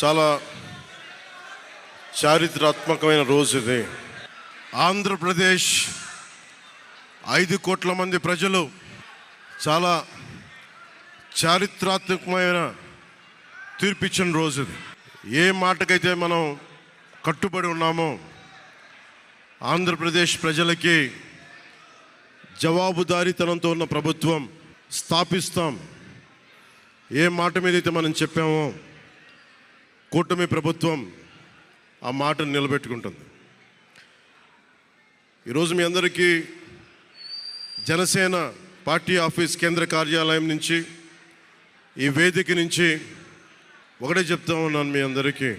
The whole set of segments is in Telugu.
చాలా చారిత్రాత్మకమైన రోజు ఇది. ఆంధ్రప్రదేశ్ 5 కోట్ల మంది ప్రజలు చాలా చారిత్రాత్మకమైన తీర్పిచ్చిన రోజు ఇది. ఏ మాటకైతే మనం కట్టుబడి ఉన్నామో ఆంధ్రప్రదేశ్ ప్రజలకి జవాబుదారీతనంతో ఉన్న ప్రభుత్వం స్థాపిస్తాం. ఏ మాట మీద అయితే మనం చెప్పామో కూటమి ప్రభుత్వం ఆ మాటను నిలబెట్టుకుంటుంది. ఈరోజు మీ అందరికీ జనసేన పార్టీ ఆఫీస్ కేంద్ర కార్యాలయం నుంచి, ఈ వేదిక నుంచి ఒకటే చెప్తా ఉన్నాను మీ అందరికీ,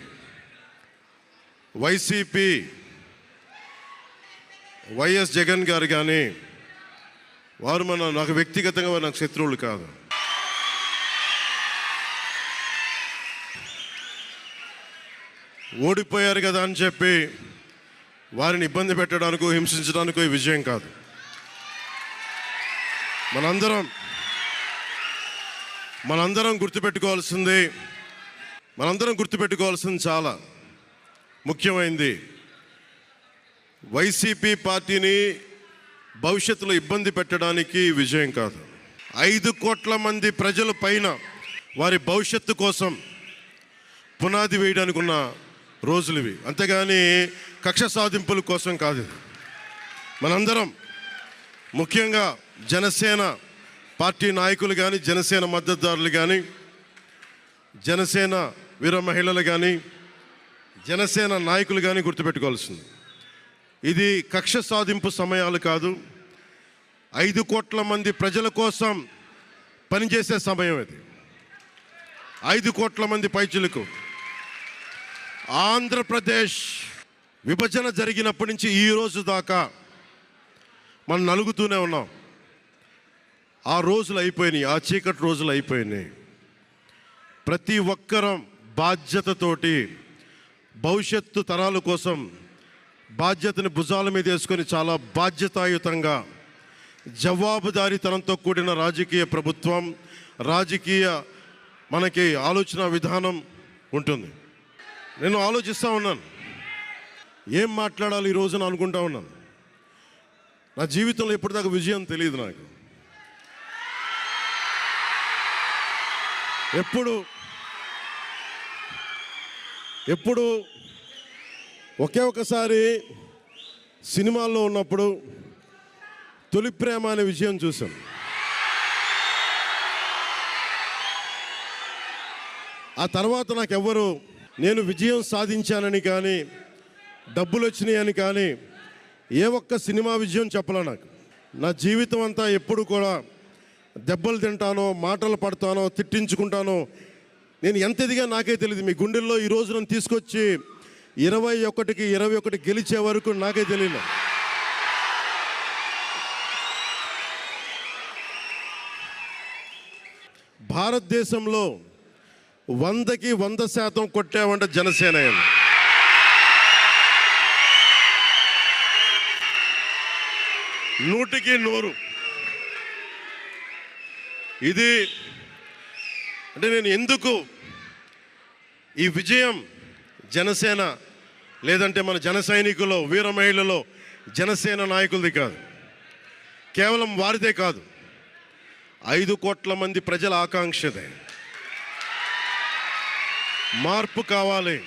వైసీపీ వైఎస్ జగన్ గారు కానీ వారు నాకు వ్యక్తిగతంగా నాకు శత్రువులు కాదు. ఓడిపోయారు కదా అని చెప్పి వారిని ఇబ్బంది పెట్టడానికో హింసించడానికో ఈ విజయం కాదు. మనందరం గుర్తుపెట్టుకోవాల్సింది చాలా ముఖ్యమైనది. వైసీపీ పార్టీని భవిష్యత్తులో ఇబ్బంది పెట్టడానికి విజయం కాదు. 5 కోట్ల మంది ప్రజల పైన వారి భవిష్యత్తు కోసం పునాది వేయడానికి ఉన్న రోజులు ఇవి. అంతేగాని కక్ష సాధింపుల కోసం కాదు. మనందరం ముఖ్యంగా జనసేన పార్టీ నాయకులు కానీ, జనసేన మద్దతుదారులు కానీ, జనసేన వీర మహిళలు కానీ, జనసేన నాయకులు కానీ గుర్తుపెట్టుకోవాల్సింది, ఇది కక్ష సాధింపు సమయాలు కాదు. 5 కోట్ల మంది ప్రజల కోసం పనిచేసే సమయం ఇది. 5 కోట్ల మంది పైచులకు ఆంధ్రప్రదేశ్ విభజన జరిగినప్పటి నుంచి ఈ రోజు దాకా మనం నలుగుతూనే ఉన్నాం. ఆ రోజులు అయిపోయినాయి, ఆ చీకటి రోజులు అయిపోయినాయి. ప్రతి ఒక్కరం బాధ్యతతోటి భవిష్యత్తు తరాల కోసం బాధ్యతని భుజాల మీద వేసుకొని చాలా బాధ్యతాయుతంగా జవాబుదారీతనంతో కూడిన రాజకీయ ప్రభుత్వం, రాజకీయ మనకి ఆలోచన విధానం ఉంటుంది. నేను ఆలోచిస్తూ ఉన్నాను, ఏం మాట్లాడాలి ఈ రోజున అనుకుంటా ఉన్నాను. నా జీవితంలో ఎప్పటిదాకా విజయం తెలియదు నాకు. ఎప్పుడు ఒకే ఒకసారి సినిమాల్లో ఉన్నప్పుడు తొలి ప్రేమ అనే విజయం చూశాను. ఆ తర్వాత నాకెవ్వరు నేను విజయం సాధించానని కానీ, డబ్బులు వచ్చినాయని కానీ ఏ ఒక్క సినిమా విజయం చెప్పలే నాకు. నా జీవితం అంతా ఎప్పుడు కూడా దెబ్బలు తింటానో, మాటలు పడతానో, తిట్టించుకుంటానో, నేను ఎంత ఎదిగా నాకే తెలియదు. మీ గుండెల్లో ఈరోజు నన్ను తీసుకొచ్చి 21కి 21 గెలిచే వరకు నాకే తెలియదు. భారతదేశంలో 100కి 100% కొట్టామంటే జనసేన. 100కి 100. ఇది అంటే నేను ఎందుకు ఈ విజయం జనసేన లేదంటే మన జన సైనికులు, వీర మహిళలో జనసేన నాయకులది కాదు, కేవలం వారిదే కాదు, 5 కోట్ల మంది ప్రజల ఆకాంక్షదే. మార్పు కావాలి,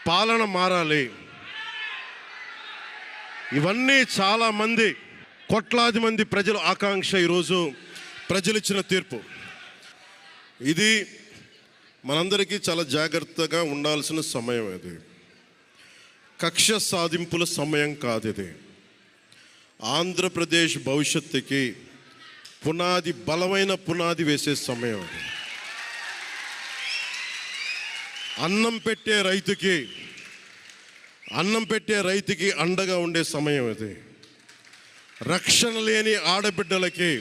పాలన మారాలి. ఇవన్నీ చాలామంది, కోట్లాది మంది ప్రజల ఆకాంక్ష. ఈరోజు ప్రజలు ఇచ్చిన తీర్పు ఇది. మనందరికీ చాలా జాగ్రత్తగా ఉండాల్సిన సమయం ఇది. కక్ష సాధింపుల సమయం కాదు ఇది. ఆంధ్రప్రదేశ్ భవిష్యత్తుకి పునాది, బలమైన పునాది వేసే సమయం ఇది. అన్నం పెట్టే రైతుకి అండగా ఉండే సమయం ఇది. రక్షణ లేని ఆడబిడ్డలకి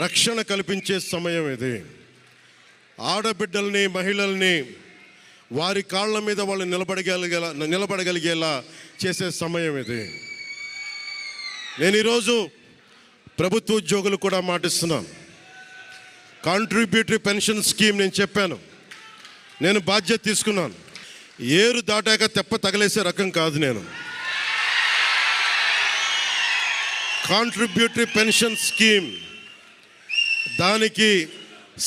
రక్షణ కల్పించే సమయం ఇది. ఆడబిడ్డల్ని, మహిళల్ని వారి కాళ్ళ మీద వాళ్ళు నిలబడగలిగేలా చేసే సమయం ఇది. నేను ఈరోజు ప్రభుత్వ ఉద్యోగులు కూడా మాటిస్తున్నాను. కాంట్రిబ్యూటరీ పెన్షన్ స్కీమ్ నేను చెప్పాను, నేను బాధ్యత తీసుకున్నాను. ఏరు దాటాక తెప్ప తగలేసే రకం కాదు నేను. కాంట్రిబ్యూటరీ పెన్షన్ స్కీమ్ దానికి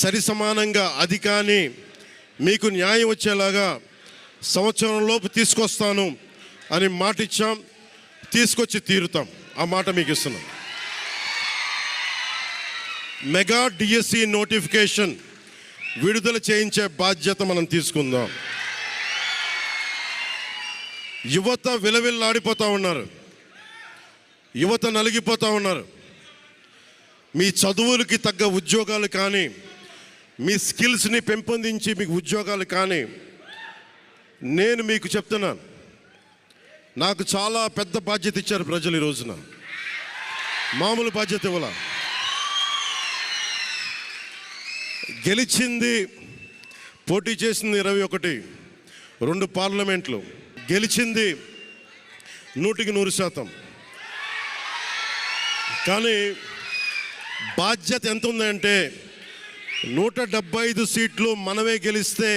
సరి సమానంగా అది కానీ మీకు న్యాయం వచ్చేలాగా సంవత్సరంలోపు తీసుకొస్తాను అని మాట ఇచ్చాం. తీసుకొచ్చి తీరుతాం. ఆ మాట మీకు ఇస్తున్నాం. మెగా డిఎస్సి నోటిఫికేషన్ విడుదల చేయించే బాధ్యత మనం తీసుకుందాం. యువత విలవిల్లాడిపోతూ ఉన్నారు. యువత నలిగిపోతూ ఉన్నారు. మీ చదువులకి తగ్గ ఉద్యోగాలు కానీ, మీ స్కిల్స్ని పెంపొందించి మీకు ఉద్యోగాలు కానీ, నేను మీకు చెప్తున్నాను, నాకు చాలా పెద్ద బాధ్యత ఇచ్చారు ప్రజలు. ఈ రోజున మామూలు బాధ్యత ఇవ్వాల. గెలిచింది, పోటీ చేసింది 21, 2 పార్లమెంట్లు గెలిచింది 100%. కానీ బాధ్యత ఎంత ఉందంటే 175 సీట్లు మనమే గెలిస్తే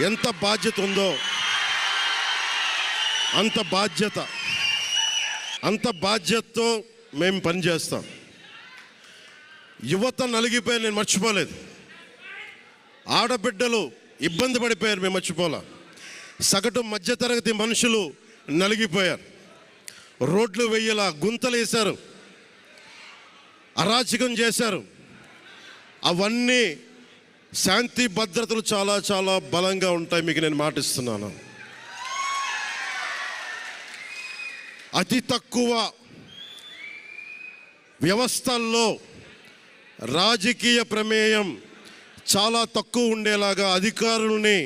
ఎంత బాధ్యత ఉందో అంత బాధ్యతతో మేము పనిచేస్తాం. యువత నలిగిపోయి నేను మర్చిపోలేదు. ఆడబిడ్డలు ఇబ్బంది పడిపోయారు, మేము మర్చిపోలే. సగటు మధ్యతరగతి మనుషులు నలిగిపోయారు. రోడ్లు వెయ్యలా, గుంతలు వేశారు, అరాచకం చేశారు. అవన్నీ శాంతి భద్రతలు చాలా చాలా బలంగా ఉంటాయి, మీకు నేను మాటిస్తున్నాను. అతి తక్కువ వ్యవస్థల్లో రాజకీయ ప్రమేయం చాలా తక్కువ ఉండేలాగా, అధికారుల్ని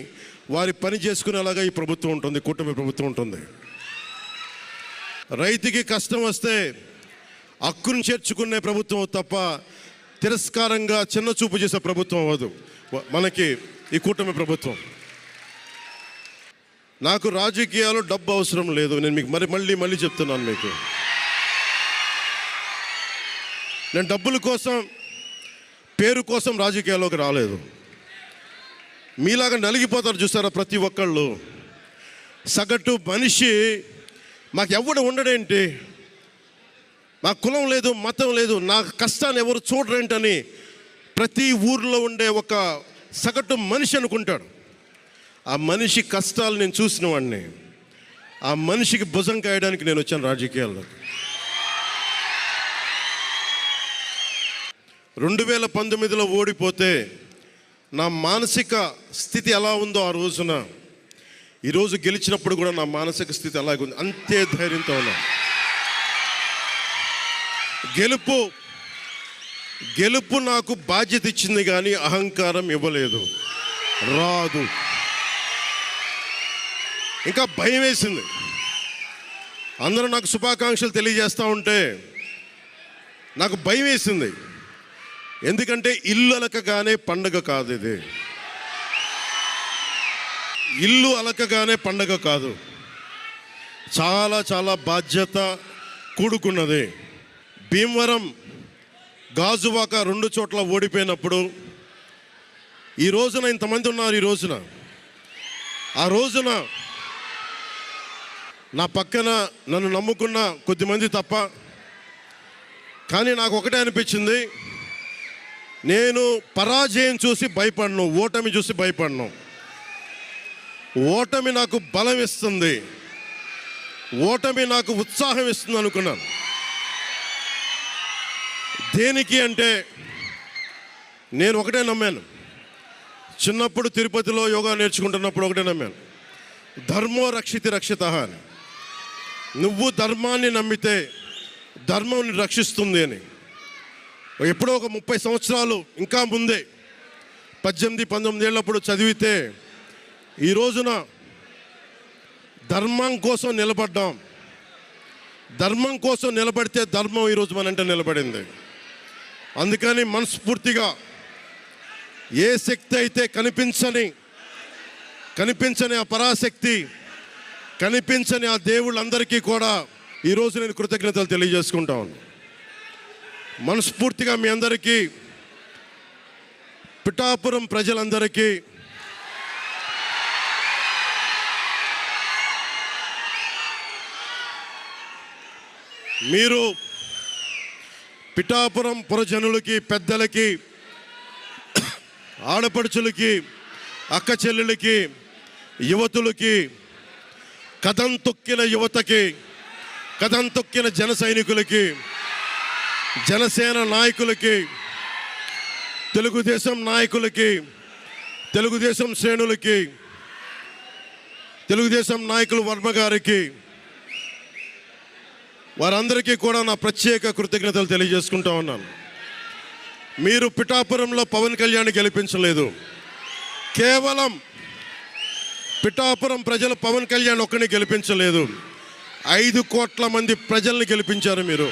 వారి పని చేసుకునేలాగా ఈ ప్రభుత్వం ఉంటుంది, కూటమి ప్రభుత్వం ఉంటుంది. రైతుకి కష్టం వస్తే హక్కును చేర్చుకునే ప్రభుత్వం తప్ప తిరస్కారంగా చిన్న చూపు చేసే ప్రభుత్వం అవ్వదు మనకి ఈ కూటమి ప్రభుత్వం. నాకు రాజకీయాలు డబ్బు అవసరం లేదు. నేను మీకు మళ్ళీ చెప్తున్నాను. మీకు నేను డబ్బుల కోసం, పేరు కోసం రాజకీయాల్లోకి రాలేదు. మీలాగా నలిగిపోతారు చూసారా ప్రతి ఒక్కళ్ళు. సగటు మనిషి మాకు ఎవడు ఉండడేంటి, నా కులం లేదు, మతం లేదు, నా కష్టాన్ని ఎవరు చూడరేంటని ప్రతి ఊర్లో ఉండే ఒక సగటు మనిషి అనుకుంటాడు. ఆ మనిషి కష్టాలు నేను చూసిన వాడిని. ఆ మనిషికి భుజం కాయడానికి నేను వచ్చాను రాజకీయాల్లో. 2019లో ఓడిపోతే నా మానసిక స్థితి ఎలా ఉందో ఆ రోజున, ఈరోజు గెలిచినప్పుడు కూడా నా మానసిక స్థితి అలాగే ఉంది. అంతే ధైర్యంతో ఉన్నా. గెలుపు నాకు బాధ్యత ఇచ్చింది కానీ అహంకారం ఇవ్వలేదు, రాదు. ఇంకా భయం వేసింది. అందరూ నాకు శుభాకాంక్షలు తెలియజేస్తూ ఉంటే నాకు భయం వేసింది. ఎందుకంటే ఇల్లు అలకగానే పండగ కాదు ఇది. ఇల్లు అలకగానే పండగ కాదు, చాలా చాలా బాధ్యత కూడుకున్నది. భీమవరం, గాజువాక 2 చోట్ల ఓడిపోయినప్పుడు ఈ రోజున ఇంతమంది ఉన్నారు. ఆ రోజున నా పక్కన నన్ను నమ్ముకున్న కొద్దిమంది తప్ప. కానీ నాకు ఒకటే అనిపించింది, నేను పరాజయం చూసి భయపడను, ఓటమి చూసి భయపడను. ఓటమి నాకు బలం ఇస్తుంది, ఓటమి నాకు ఉత్సాహం ఇస్తుంది అనుకున్నాను. దేనికి అంటే నేను ఒకటే నమ్మాను. చిన్నప్పుడు తిరుపతిలో యోగా నేర్చుకుంటున్నప్పుడు ఒకటే నమ్మాను, ధర్మో రక్షితి రక్షిత అని. నువ్వు ధర్మాన్ని నమ్మితే ధర్మం రక్షిస్తుంది అని. ఎప్పుడో ఒక 30 సంవత్సరాలు ఇంకా ముందే 18-19 ఏళ్ళప్పుడు చదివితే ఈ రోజున ధర్మం కోసం నిలబడ్డాం. ధర్మం కోసం నిలబడితే ధర్మం ఈరోజు మనంటే నిలబడింది. అందుకని మనస్ఫూర్తిగా ఏ శక్తి అయితే కనిపించని ఆ పరాశక్తి, కనిపించని ఆ దేవుళ్ళందరికీ కూడా ఈరోజు నేను కృతజ్ఞతలు తెలియజేసుకుంటాను. మనస్ఫూర్తిగా మీ అందరికీ, పిఠాపురం ప్రజలందరికీ మీరు పిఠాపురం పురజనులకి, పెద్దలకి, ఆడపడుచులకి, అక్క చెల్లెలకి, యువతులకి, కథం తొక్కిన యువతకి, కథం తొక్కిన జన సైనికులకి, జనసేన నాయకులకి, తెలుగుదేశం నాయకులకి, తెలుగుదేశం శ్రేణులకి, తెలుగుదేశం నాయకులు వర్మ గారికి, వారందరికీ కూడా నా ప్రత్యేక కృతజ్ఞతలు తెలియజేసుకుంటా ఉన్నాను. మీరు పిఠాపురంలో పవన్ కళ్యాణ్ గెలిపించలేదు. కేవలం పిఠాపురం ప్రజలు పవన్ కళ్యాణ్ ఒక్కడిని గెలిపించలేదు, 5 కోట్ల మంది ప్రజల్ని గెలిపించారు మీరు.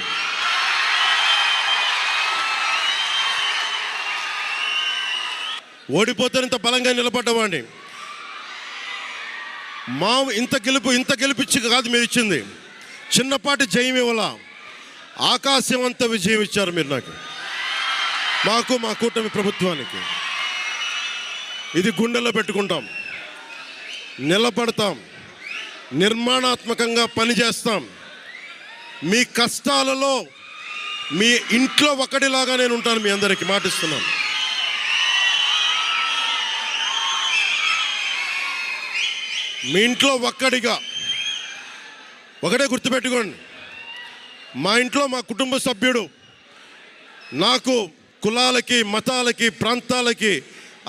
ఓడిపోతే ఇంత బలంగా నిలబడ్డవాడిని. ఇంత గెలిపించి కాదు మీరు ఇచ్చింది, చిన్నపాటి జయం ఇవ్వాల, ఆకాశం అంత విజయం ఇచ్చారు మీరు మాకు, మా కూటమి ప్రభుత్వానికి. ఇది గుండెల్లో పెట్టుకుంటాం, నిలబడతాం, నిర్మాణాత్మకంగా పనిచేస్తాం. మీ కష్టాలలో మీ ఇంట్లో ఒకటిలాగా నేను ఉంటాను, మీ అందరికీ మాటిస్తున్నాను. మీ ఇంట్లో ఒక్కడిగా, ఒకటే గుర్తుపెట్టుకోండి, మా ఇంట్లో మా కుటుంబ సభ్యుడు. నాకు కులాలకి, మతాలకి, ప్రాంతాలకి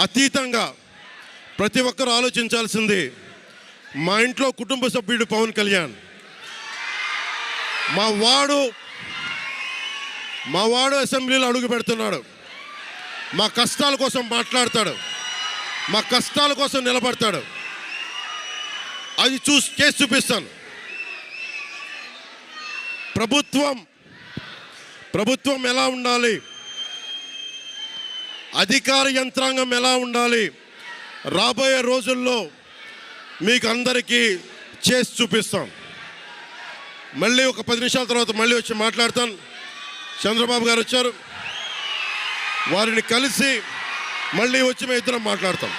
అతీతంగా ప్రతి ఒక్కరూ ఆలోచించాల్సింది, మా ఇంట్లో కుటుంబ సభ్యుడు పవన్ కళ్యాణ్. మా వాడు అసెంబ్లీలో అడుగు పెడుతున్నాడు, మా కష్టాల కోసం మాట్లాడతాడు, మా కష్టాల కోసం నిలబడతాడు. అది చేసి చూపిస్తాను. ప్రభుత్వం ఎలా ఉండాలి, అధికార యంత్రాంగం ఎలా ఉండాలి, రాబోయే రోజుల్లో మీకు అందరికీ చేసి చూపిస్తాం. మళ్ళీ ఒక 10 నిమిషాల తర్వాత మళ్ళీ వచ్చి మాట్లాడతాను. చంద్రబాబు గారు వచ్చారు, వారిని కలిసి మళ్ళీ వచ్చి మేము ఇద్దరం మాట్లాడతాం.